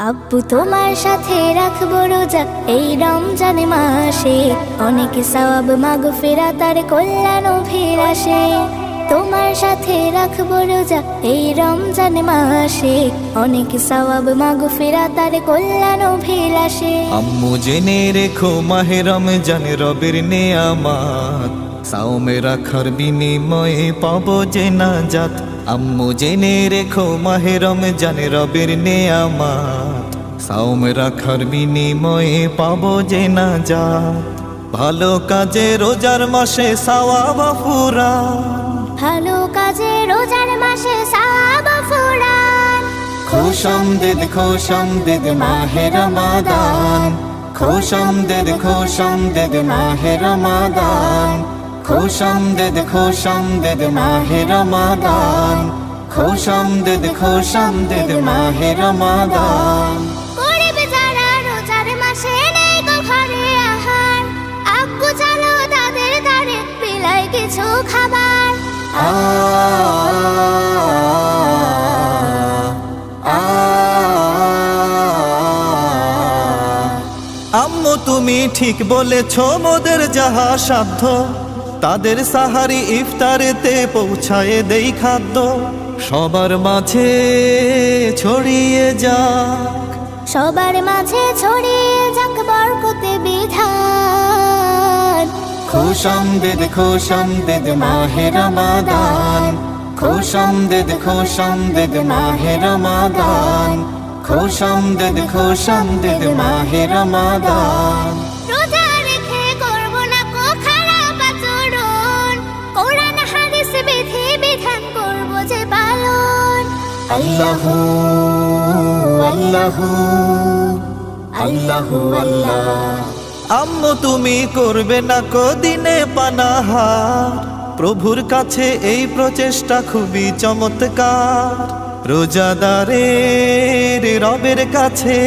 আব্বু তোমার সাথে রাখবো রোজা এই রমজান মাসে, অনেক সওয়াব মাগফিরাত আর কল্যাণ অভিলাষে। তোমার সাথে রাখবো রোজা এই রমজান মাসে, অনেক সওয়াব মাগফিরাত আর কল্যাণ অভিলাষে। আম্মু জেনে রেখো মাহে রমজান রবের নেয়ামত, সাওমে রাখার বিনিময়ে পাবো যে নাজাত। আম্মু জেনে রেখো মাহে রমজান রবের নেয়ামত, সাওমে রাখার বিনিময়ে পাবো যে নাজাত। ভালো কাজে রোজার মাসে সওয়াব ফুরান, ভালো কাজে রোজার মাসে সওয়াব ফুরান। খুশামদিদ মাহে রমাদান, খুশামদিদ মাহে রমাদান, খুশামদিদ মাহে রমাদান, খুশামদিদ মাহে রমাদান। গরিব যারা রোজার মাসে নেই গো ঘরে আহার, আব্বু চলো তাদের দ্বারে বিলাই কিছু খাবার। আম্মু তুমি ঠিক বলেছ, মোদের যাহা সাধ্য তাদের সাহারি ইফতারেতে পৌঁছায় দেই খাদ্য। সবার মাঝে ছড়িয়ে যাক, সবার মাঝে ছড়িয়ে যাক বরকতে বিধান। খুশামদিদ মাহে রমাদান, খুশামদিদ মাহে রমাদান, খুশামদিদ মাহে রমাদান। রোজা রেখে করব না কো খারাপ আচরণ, কোরআন হাদিস বিধি বিধান করব যে পালন। আল্লাহু আল্লাহু আল্লাহু আল্লাহ। আম্মু তুমি করবে না কো দিনে পানাহার, প্রভুর কাছে এই প্রচেষ্টা খুবই চমৎকার। রোজাদারের রবের কাছে,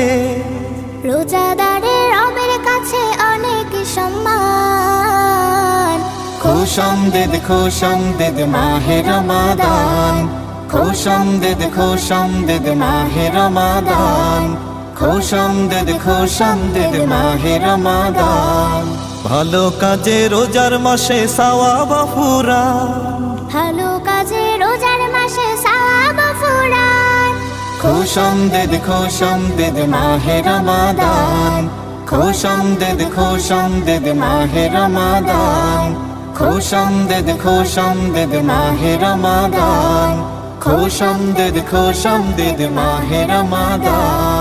রোজাদারের রবের কাছে অনেক সম্মান। খুশামদিদ মাহে রমাদান, খুশামদিদ মাহে রমাদান, খুশামদিদ মাহে রমাদান। ভালো কাজে রোজার মাসে সওয়াব ফুরান, ভালো কাজে রোজার মাসে সওয়াব ফুরান। খুশামদিদ মাহে রমাদান, খুশামদিদ মাহে রমাদান, খুশামদিদ মাহে রমাদান, খুশামদিদ মাহে রমাদান।